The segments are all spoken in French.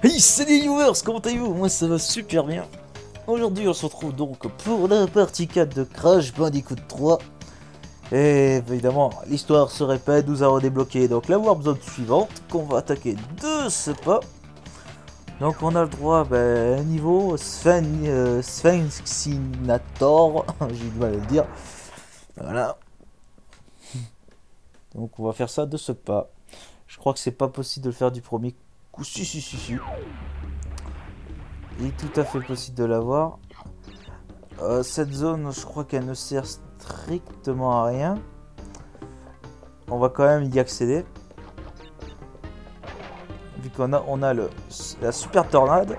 Hey, salut les viewers, comment allez-vous? Moi ça va super bien. Aujourd'hui on se retrouve donc pour la partie 4 de Crash Bandicoot 3. Et évidemment l'histoire se répète, nous avons débloqué donc la warp zone suivante qu'on va attaquer de ce pas. Donc on a le droit à un niveau Sphinxinator, j'ai du mal à le dire. Voilà. Donc on va faire ça de ce pas. Je crois que c'est pas possible de le faire du premier coup. Si. Il est tout à fait possible de l'avoir. Cette zone, je crois qu'elle ne sert strictement à rien. On va quand même y accéder. Vu qu'on a la super tornade.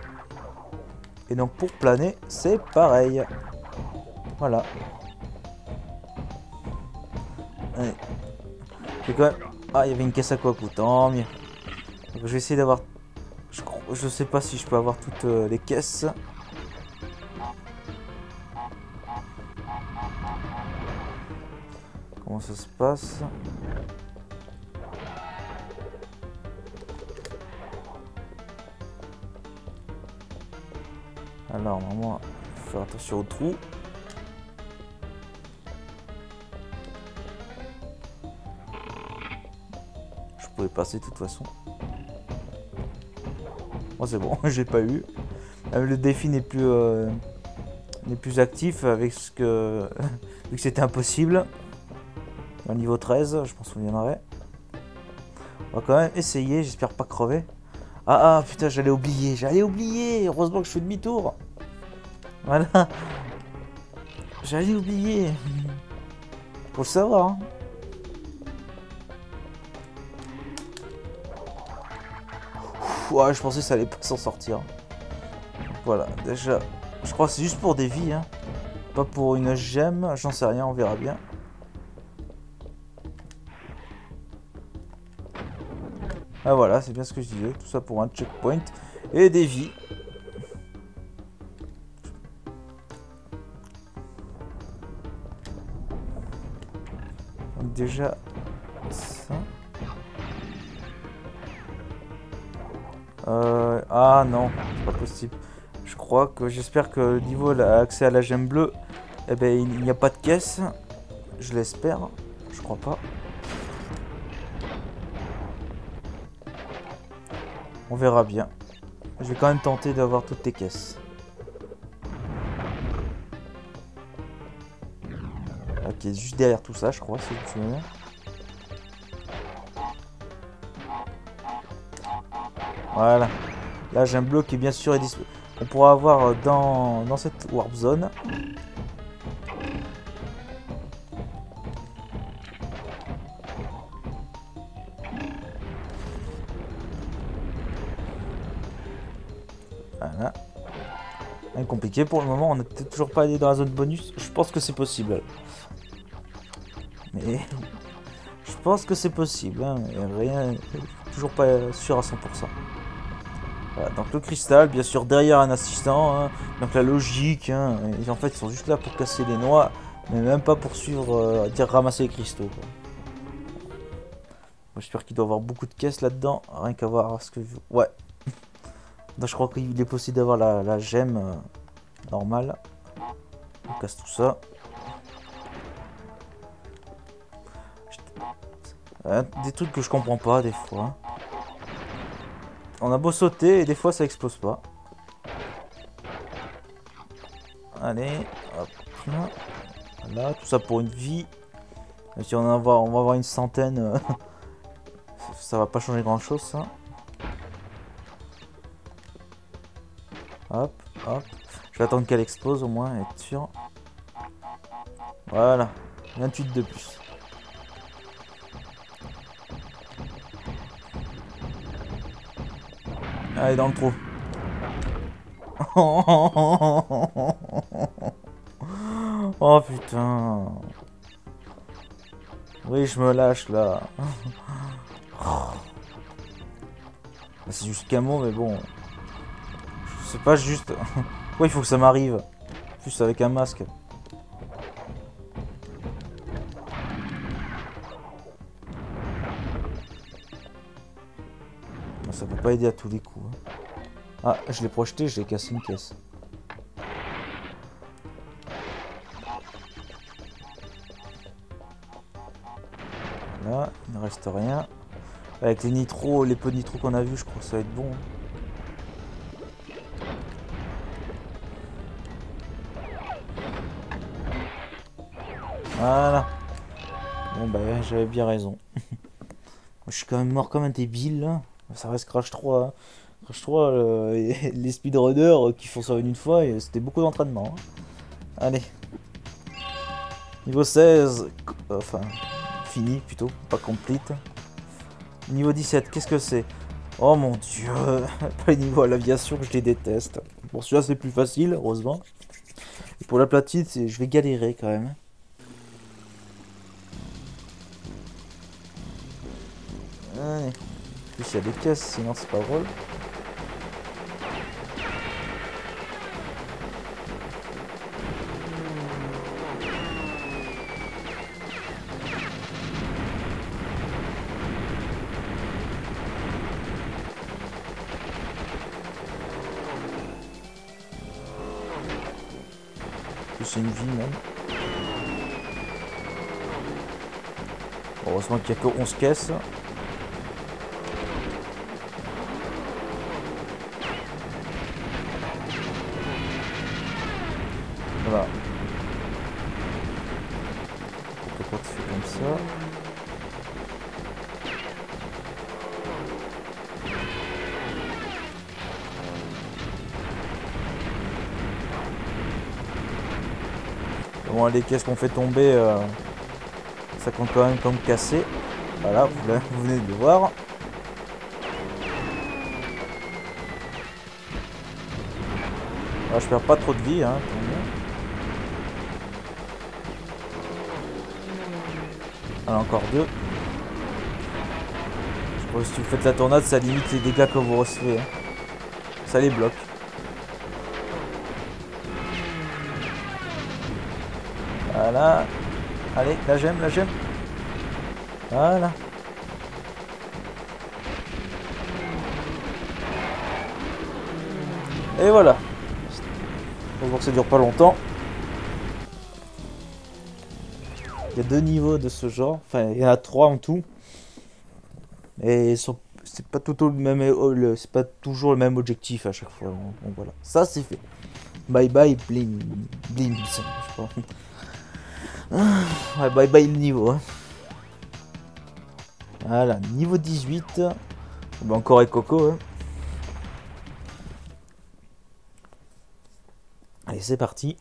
Et donc pour planer, c'est pareil. Voilà. Allez. Quand même... Ah, il y avait une caisse à Kwaku, tant mieux. Donc, je vais essayer d'avoir... Je sais pas si je peux avoir toutes les caisses. Comment ça se passe? Alors, normalement, il faut faire attention aux trous. Je pouvais passer de toute façon. Bon, c'est bon, j'ai pas eu. Le défi n'est plus actif avec ce que... vu que c'était impossible. Au niveau 13, je pense qu'on y en aurait. On va quand même essayer, j'espère pas crever. Ah putain, j'allais oublier. Heureusement que je fais demi-tour. Voilà. J'allais oublier. Faut le savoir. Hein. Ouais, je pensais que ça allait pas s'en sortir. Voilà, déjà, je crois que c'est juste pour des vies. Hein. Pas pour une gemme, j'en sais rien, on verra bien. Ah voilà, c'est bien ce que je disais. Tout ça pour un checkpoint et des vies. Donc déjà ça. Ah non, c'est pas possible. Je crois que j'espère que le niveau a accès à la gemme bleue. Eh ben il n'y a pas de caisse. Je l'espère. Je crois pas. On verra bien. Je vais quand même tenter d'avoir toutes les caisses. Ok, juste derrière tout ça, je crois, si je me souviens. Voilà. Là, j'ai un bloc qui est bien sûr on pourra avoir dans cette warp zone. Voilà. Rien compliqué pour le moment, on n'est peut-être toujours pas allé dans la zone bonus. Je pense que c'est possible. Mais je pense que c'est possible. Hein. Rien, toujours pas sûr à 100%. Voilà, donc le cristal, bien sûr, derrière un assistant. Hein. Donc la logique. Hein. Et en fait, ils sont juste là pour casser les noix, mais même pas pour suivre, dire ramasser les cristaux. J'espère qu'il doit y avoir beaucoup de caisses là-dedans. Rien qu'à voir ce que... Ouais. Donc je crois qu'il est possible d'avoir la gemme normale. On casse tout ça. Des trucs que je comprends pas des fois. On a beau sauter et des fois ça explose pas. Allez, hop. Voilà, tout ça pour une vie. Et si on va avoir une centaine, ça va pas changer grand chose ça. Hop. Je vais attendre qu'elle explose au moins, être sûr. Voilà, 28 de plus. Allez, dans le trou. Oh putain. Oui, je me lâche là. C'est juste camo, mais bon. C'est pas juste. Pourquoi il faut que ça m'arrive? Juste avec un masque. Ça peut pas aider à tous les coups. Hein. Ah, je l'ai projeté, je l'ai cassé une caisse. Là, il ne reste rien. Avec les nitros, les peu de nitros qu'on a vu, je crois que ça va être bon. Voilà. Bon bah j'avais bien raison. Je suis quand même mort comme un débile là. Ça reste Crash 3. Hein. Crash 3, les speedrunners qui font ça une fois, c'était beaucoup d'entraînement. Hein. Allez. Niveau 16. Enfin, fini plutôt, pas complete. Niveau 17, qu'est-ce que c'est? Oh mon dieu. Pas les niveaux à l'aviation, je les déteste. Pour celui-là c'est plus facile, heureusement. Et pour la platine, je vais galérer quand même. Allez. En plus il y a des caisses, sinon c'est pas drôle. C'est une vie même. Heureusement qu'il n'y a que 11 caisses. Voilà. Pourquoi tu fais comme ça? Bon, les caisses qu'on fait tomber, ça compte quand même comme cassé. Voilà, vous venez de le voir. Alors, je perds pas trop de vie, hein. Alors, encore deux. Je crois que si vous faites la tornade, ça limite les dégâts que vous recevez. Hein. Ça les bloque. Voilà. Allez, la gemme, la gemme. Voilà. Et voilà. Faut voir que ça dure pas longtemps. Il y a deux niveaux de ce genre. Enfin, il y en a trois en tout. Et c'est pas tout le même, c'est pas toujours le même objectif à chaque fois. Donc voilà. Ça c'est fait. Bye bye blim blim. Je sais pas. Ouais, bye bye le niveau. Hein. Voilà, niveau 18. Bah, encore et Coco. Hein. Allez, c'est parti.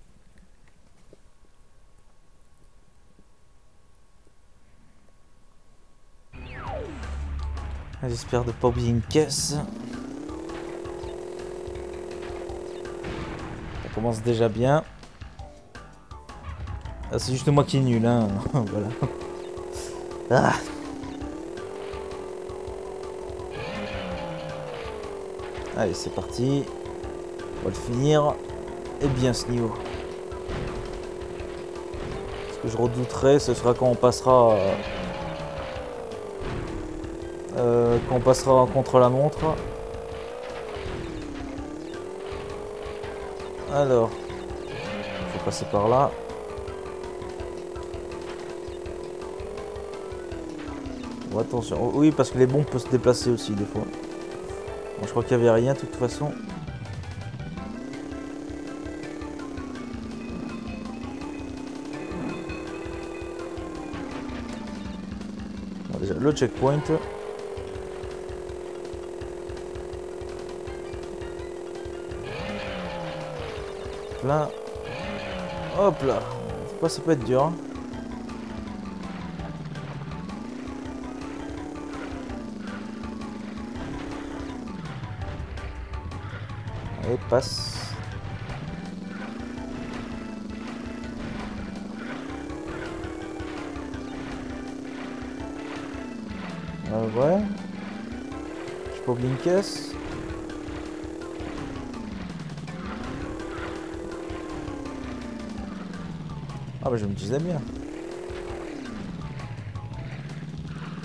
J'espère de pas oublier une caisse. Ça commence déjà bien. Ah, c'est juste moi qui est nul, hein. Voilà. Ah. Allez, c'est parti. On va le finir. Et bien ce niveau. Ce que je redouterais, ce sera quand on passera... quand on passera contre la montre. Alors, il faut passer par là. Bon, attention, oui, parce que les bombes peuvent se déplacer aussi des fois. Bon, je crois qu'il n'y avait rien de toute façon. Bon, déjà, le checkpoint. Là. Hop là. Ça peut être dur. Hein. Allez, passe. Ouais. Je peux oublier une caisse. Ah bah je me disais bien.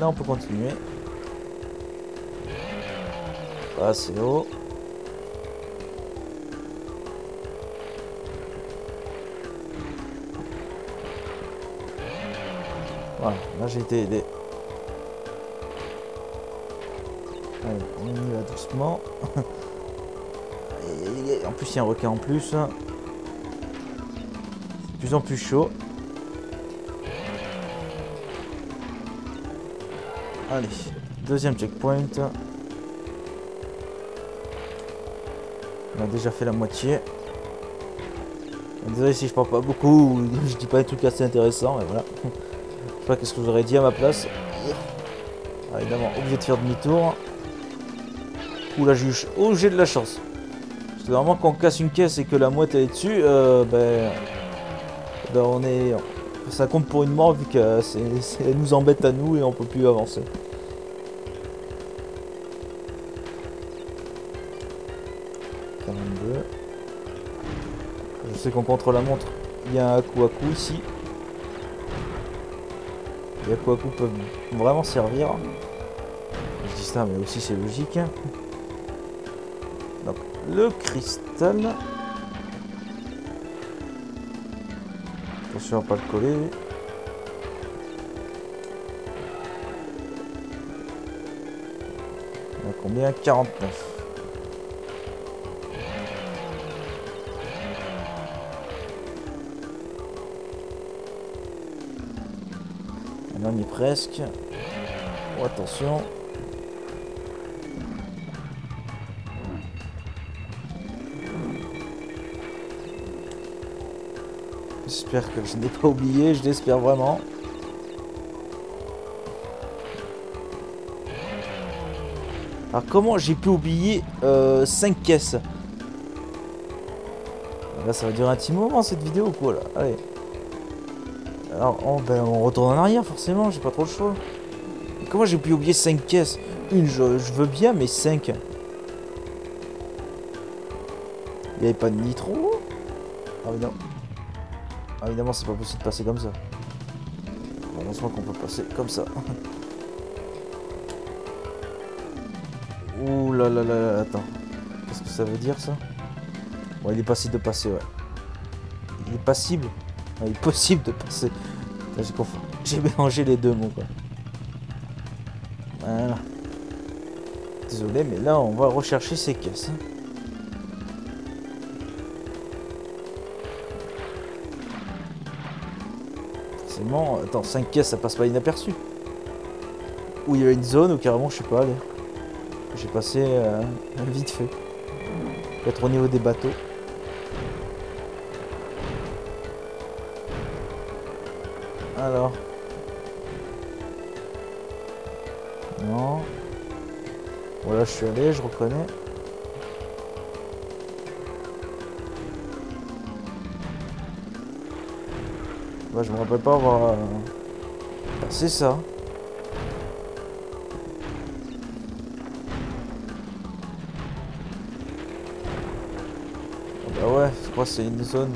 Là on peut continuer. Ah c'est haut. Voilà, là j'ai été aidé. Allez, on y va doucement. Et en plus il y a un requin en plus. C'est de plus en plus chaud. Allez, deuxième checkpoint. On a déjà fait la moitié. Désolé si je parle pas beaucoup ou je dis pas des trucs assez intéressants, mais voilà. Je sais pas qu'est-ce que j'aurais dit à ma place. Ah, évidemment, obligé de faire demi-tour. Oula, j'ai de la chance. Parce que normalement, quand on casse une caisse et que la mouette elle est dessus, on est. Ça compte pour une mort vu qu'elle nous embête à nous et on peut plus avancer. Je sais qu'en contre-la-montre, il y a un Aku ici. Les Aku peuvent vraiment servir. Je dis ça, mais aussi c'est logique. Donc, le cristal. Attention à pas le coller. On a combien? 49. On y est presque. Oh, attention. J'espère que je n'ai pas oublié, je l'espère vraiment. Alors comment j'ai pu oublier 5 caisses? Là ça va durer un petit moment cette vidéo ou quoi là? Allez. Alors on retourne en arrière forcément, j'ai pas trop le choix. Et comment j'ai pu oublier 5 caisses? Une je veux bien mais 5. Il n'y avait pas de nitro? Ah mais non. Ah, évidemment c'est pas possible de passer comme ça. Heureusement qu'on peut passer comme ça. Ouh là là là, attends. Qu'est-ce que ça veut dire ça? Bon, il est possible de passer, ouais. Il est passible? Ah, il est possible de passer. J'ai confondu. J'ai mélangé les deux mots, quoi. Voilà. Désolé, mais là, on va rechercher ces caisses. Forcément, attends, 5 caisses, ça passe pas inaperçu. Ou il y a une zone, ou carrément, je sais pas, allez. J'ai passé vite fait. Peut-être au niveau des bateaux. Alors. Non. Voilà, je suis allé, je reconnais. Bah, je me rappelle pas avoir passé ça. Ah bah ouais, je crois que c'est une zone.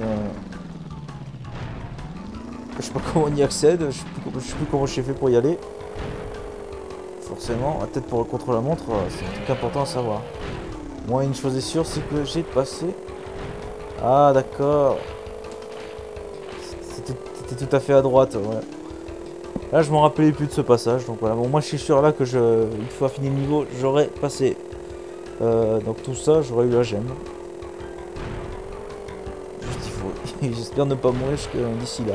Je sais pas comment on y accède, je sais plus comment j'ai fait pour y aller. Forcément, peut-être pour le contre-la-montre, c'est un truc important à savoir. Moi, une chose est sûre, c'est que j'ai passé. Ah, d'accord. C'était tout à fait à droite, ouais. Là, je m'en rappelais plus de ce passage, donc voilà. Bon, moi, je suis sûr là que une fois fini le niveau, j'aurais passé. Donc tout ça, j'aurais eu la gemme. Juste, il faut. J'espère ne pas mourir d'ici là.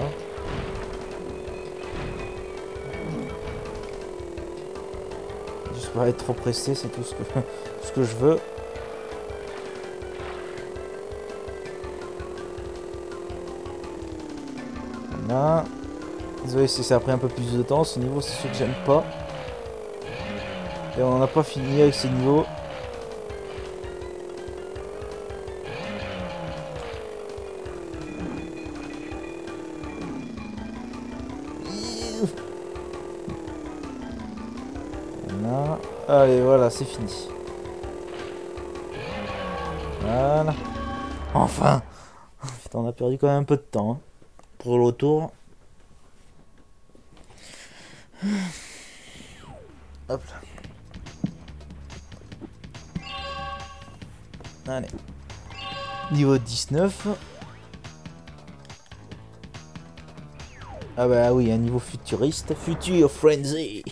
Juste pas être trop pressé, c'est tout ce que je veux. Voilà. Désolé si ça a pris un peu plus de temps, ce niveau c'est ce que j'aime pas. Et on n'en a pas fini avec ces niveaux. Voilà. Allez, voilà, c'est fini. Voilà. Enfin. Putain, on a perdu quand même un peu de temps hein, pour le retour. Hop là. Allez. Niveau 19. Ah bah oui, un niveau futuriste. Future Frenzy.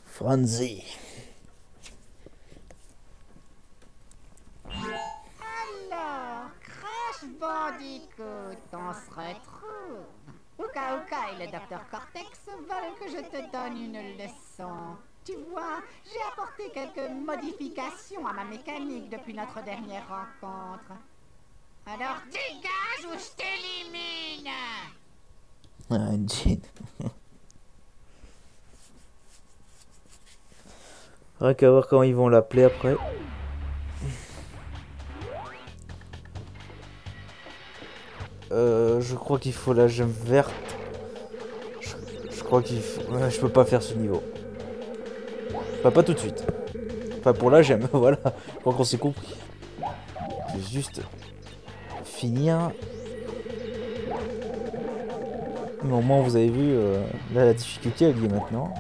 Frenzy. Alors, Crash Bandicoot, on se retrouve. Uka Uka et le docteur Cortex veulent que je te donne une leçon. Tu vois, j'ai apporté quelques modifications à ma mécanique depuis notre dernière rencontre. Alors dégage ou je t'élimine! Ah, Jean. Rien qu'à voir comment ils vont l'appeler après. Je crois qu'il faut la gemme verte. Je crois qu'il faut... Je peux pas faire ce niveau. Enfin, pas tout de suite. Enfin, pour la gemme, voilà. Je crois qu'on s'est compris. Je vais juste finir. Mais au moins, vous avez vu, là, la difficulté, elle y est maintenant.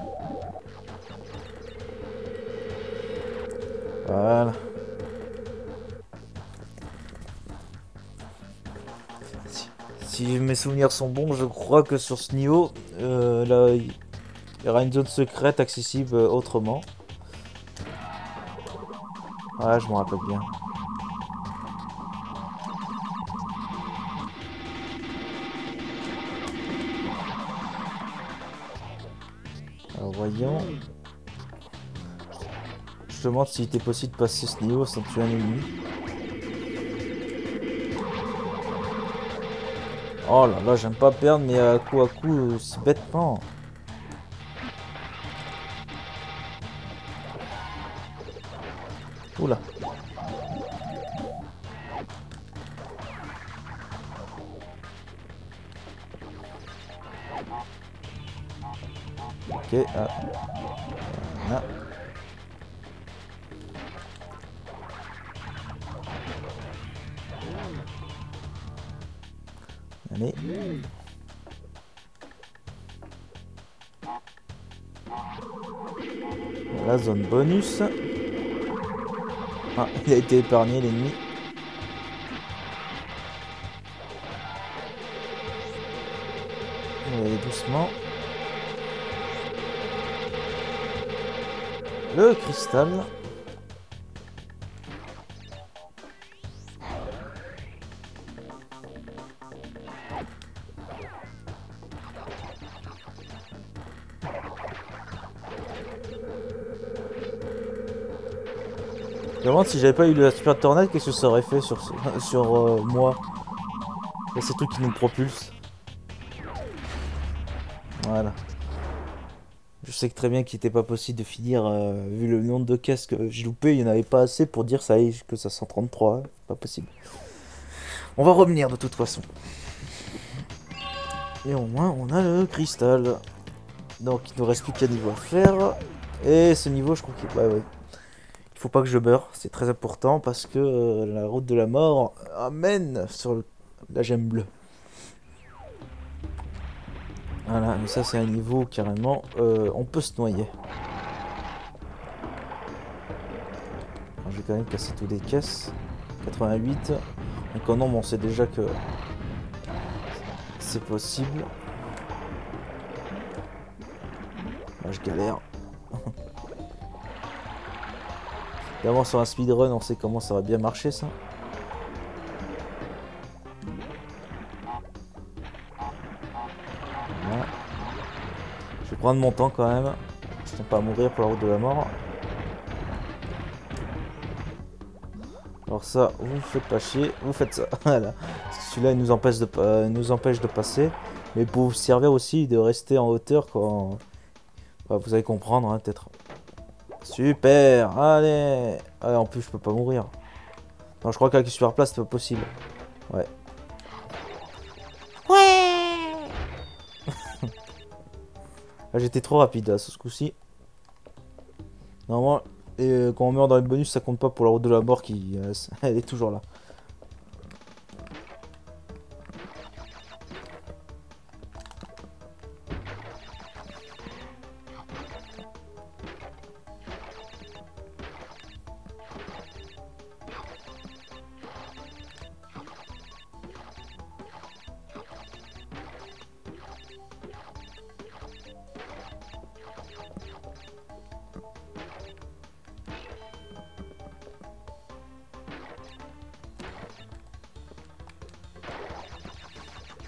Voilà. Si mes souvenirs sont bons, je crois que sur ce niveau, là, il y aura une zone secrète accessible autrement. Ouais, je me rappelle bien. Alors voyons. Je te demande s'il était possible de passer ce niveau sans tuer un ennemi. Oh là là, j'aime pas perdre, mais à coup, si bêtement. Oula. Ok, ah. Voilà. Allez. Voilà, zone bonus. Ah, il a été épargné l'ennemi. On va aller doucement. Le cristal. Je me demande si j'avais pas eu la super tornade, qu'est-ce que ça aurait fait sur, sur moi. Et ces trucs qui nous propulsent. Voilà. Je sais que très bien qu'il n'était pas possible de finir, vu le nombre de caisses que j'ai loupé, il n'y en avait pas assez pour dire ça y est, que ça 133. Hein. Pas possible. On va revenir de toute façon. Et au moins, on a le cristal. Donc, il nous reste plus qu'un niveau à faire. Et ce niveau, je crois qu'il... Ouais, ouais. Il faut pas que je meure, c'est très important parce que la route de la mort amène sur la gemme bleue. Voilà, mais ça c'est un niveau carrément, on peut se noyer. Alors, je vais quand même casser toutes les caisses. 88. Donc en nombre on sait déjà que c'est possible. Là je galère. D'abord sur un speedrun on sait comment ça va bien marcher ça. Voilà. Je vais prendre mon temps quand même. Je tiens pas à mourir pour la route de la mort. Alors ça, vous faites pas chier, vous faites ça. Voilà. Celui-là il nous empêche de passer. Mais pour vous servir aussi de rester en hauteur quand... Bah, vous allez comprendre hein, peut-être. Super, allez. Ah, en plus je peux pas mourir. Non, je crois qu'avec super place c'est pas possible. Ouais. Ouais. Ah, j'étais trop rapide là, ce coup-ci. Normalement, et quand on meurt dans les bonus, ça compte pas pour la route de la mort qui, elle est toujours là.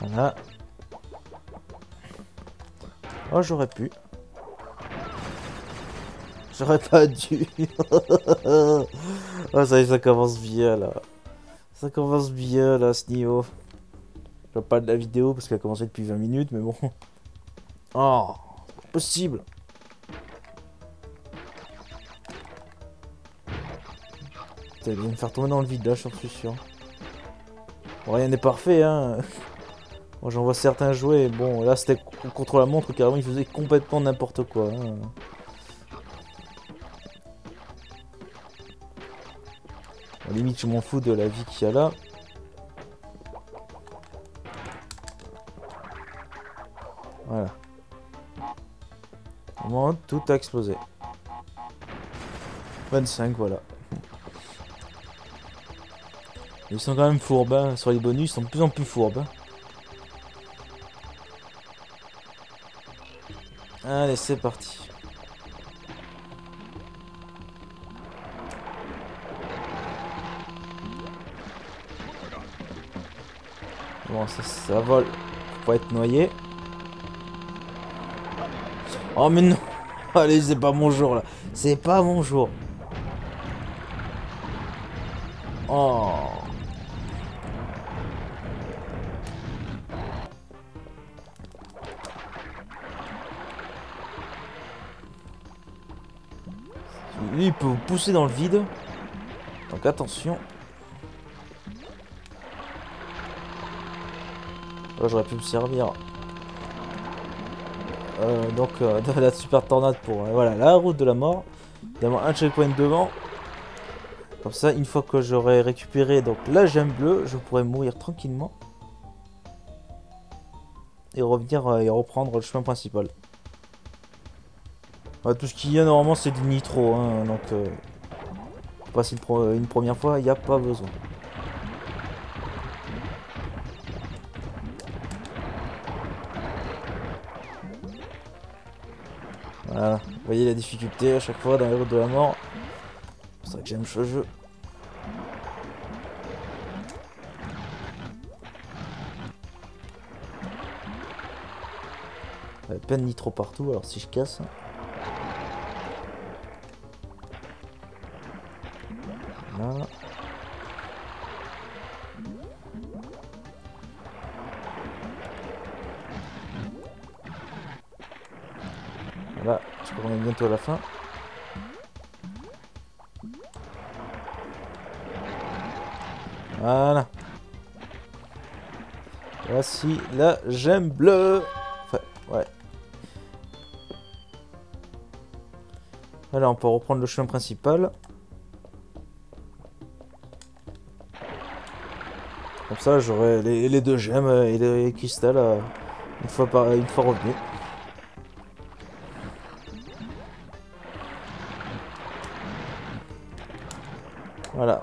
Voilà. Oh, j'aurais pu. J'aurais pas dû. Oh, ça y est, ça commence bien là. Ça commence bien là, ce niveau. Je vois pas de la vidéo parce qu'elle a commencé depuis 20 minutes, mais bon. Oh, c'est pas possible. Putain, il vient me faire tomber dans le vide là, je suis sûr. Bon, rien n'est parfait, hein. Moi, j'en vois certains jouer. Bon, là, c'était contre la montre, carrément, il faisait complètement n'importe quoi. Hein. Bon, limite, je m'en fous de la vie qu'il y a là. Voilà. Au moment, tout a explosé. 25, voilà. Ils sont quand même fourbes, hein. Sur les bonus, ils sont de plus en plus fourbes. Allez, c'est parti. Bon, ça vole. Faut pas être noyé. Oh, mais non. Allez, c'est pas mon jour, là. C'est pas mon jour. Oh. Lui, il peut vous pousser dans le vide. Donc attention. Là, j'aurais pu me servir. De la super tornade pour voilà, la route de la mort. Évidemment, un checkpoint devant. Comme ça, une fois que j'aurai récupéré donc la gemme bleue, je pourrai mourir tranquillement. Et revenir et reprendre le chemin principal. Tout ce qu'il y a normalement, c'est du nitro. Hein, donc, passer une première fois, il n'y a pas besoin. Voilà, vous voyez la difficulté à chaque fois dans les routes de la mort. C'est ça que j'aime ce jeu. Il y a plein de nitro partout, alors si je casse. Là. Voilà, je crois qu'on est bientôt à la fin. Voilà. Voici la gemme bleue. Enfin, ouais. Voilà, on peut reprendre le chemin principal. Comme ça, j'aurai les deux gemmes et les cristals une fois revenus. Voilà.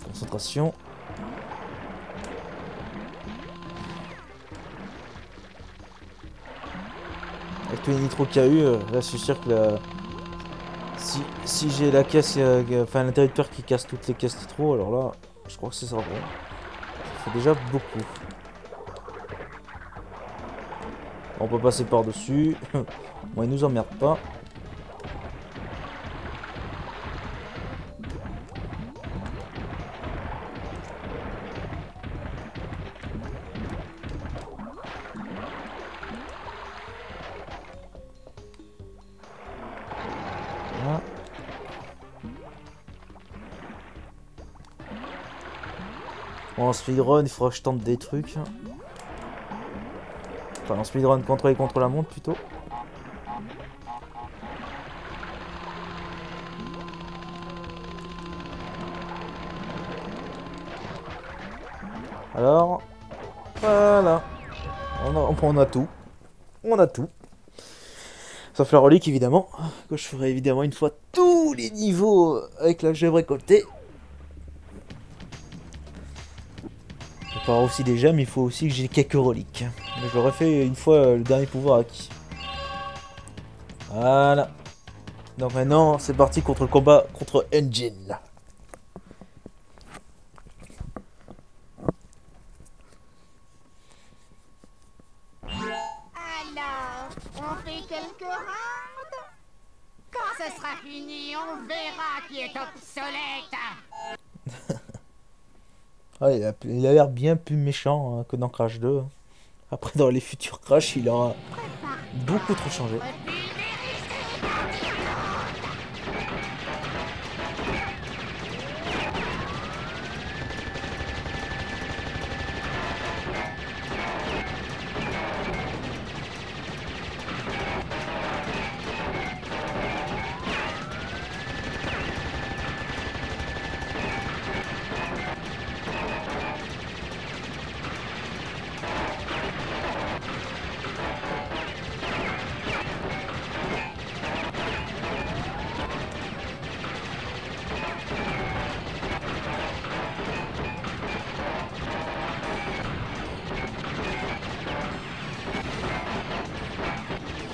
Concentration. Avec tous les nitros qu'il y a eu, là je suis sûr que si j'ai la caisse, enfin l'interrupteur qui casse toutes les caisses nitro, alors là, je crois que c'est ça bon. Ça fait déjà beaucoup. On peut passer par-dessus. Bon, il nous emmerde pas. Voilà. Bon, en speedrun, il faudra que je tente des trucs. Enfin, en speedrun contrôler contre la montre plutôt. Alors, voilà. On a tout. On a tout. Sauf la relique évidemment. Que je ferai évidemment une fois tous les niveaux avec la gemme récoltée. Il faut avoir aussi des gemmes, il faut aussi que j'ai quelques reliques. Mais je l'aurais fait une fois le dernier pouvoir acquis. Voilà. Donc maintenant, c'est parti contre le combat contre Engine. Alors, on fait quelques rounds? Quand ce sera fini, on verra qui est obsolète. Ah, il a l'air bien plus méchant hein, que dans Crash 2. Après, dans les futurs Crash, il aura beaucoup trop changé.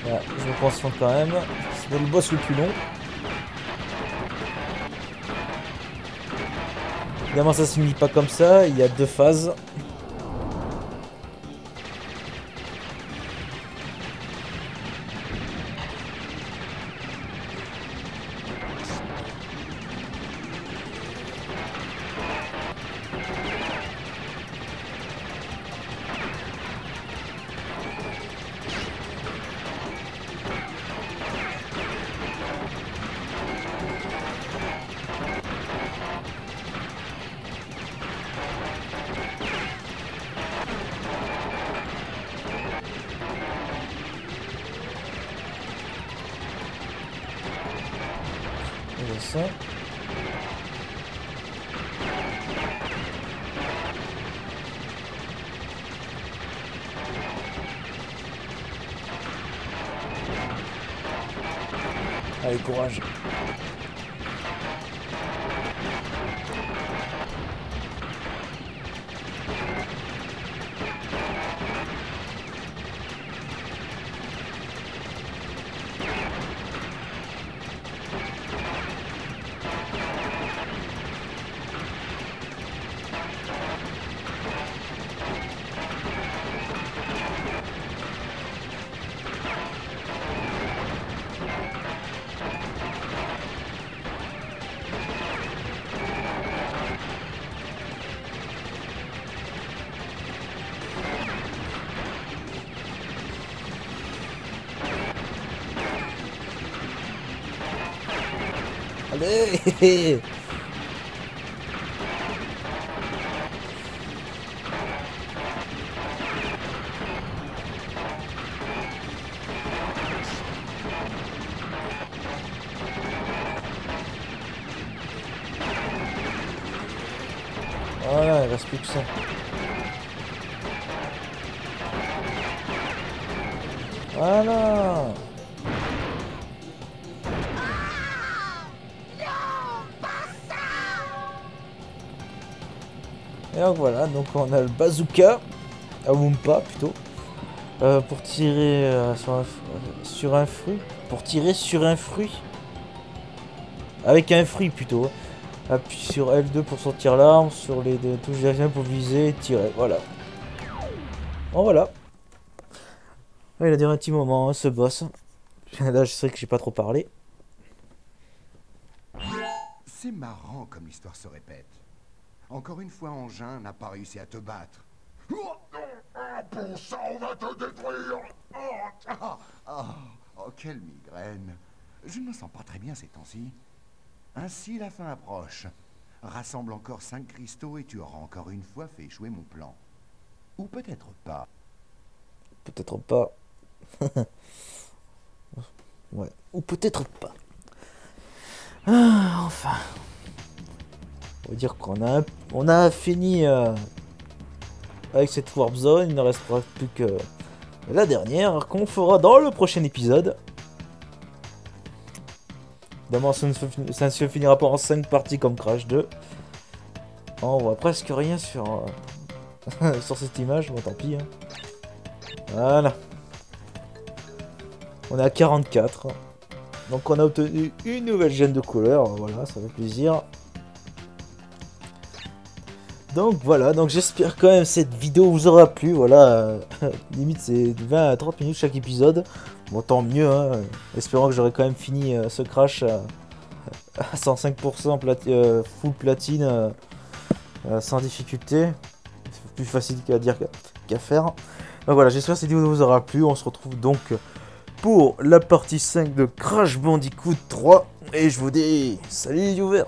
Voilà, je me concentre quand même. C'est le boss le plus long. Évidemment, ça se finit pas comme ça. Il y a 2 phases. Et ça. Allez, courage. Allez. Voilà, il reste plus que ça. Voilà. Et donc voilà, donc on a le bazooka, à Wumpa plutôt, pour tirer sur un fruit, pour tirer sur un fruit, avec un fruit plutôt. Appuie sur F2 pour sortir l'arme, sur les deux touches direction pour viser et tirer, voilà. Bon voilà. Ouais, il a duré un petit moment hein, ce boss. Là je sais que j'ai pas trop parlé. C'est marrant comme l'histoire se répète. Encore une fois, Engin n'a pas réussi à te battre. Oh, pour ça, on va te détruire. Oh, quelle migraine. Je ne me sens pas très bien ces temps-ci. Ainsi, la fin approche. Rassemble encore 5 cristaux et tu auras encore une fois fait échouer mon plan. Ou peut-être pas. Peut-être pas. Ouais. Ou peut-être pas. Ah, enfin. On va dire on a fini avec cette Warp Zone. Il ne restera plus que la dernière qu'on fera dans le prochain épisode. Évidemment, ça ne se finira pas en 5 parties comme Crash 2. On voit presque rien sur, sur cette image. Bon, tant pis. Hein. Voilà. On est à 44. Donc on a obtenu une nouvelle gemme de couleur, voilà, ça fait plaisir. Donc voilà, donc j'espère quand même cette vidéo vous aura plu, voilà, limite c'est 20 à 30 minutes chaque épisode. Bon tant mieux, hein. Espérons que j'aurai quand même fini ce crash à 105% full platine sans difficulté. C'est plus facile qu'à dire qu'à faire. Donc voilà, j'espère que cette vidéo vous aura plu, on se retrouve donc pour la partie 5 de Crash Bandicoot 3. Et je vous dis salut les viewers.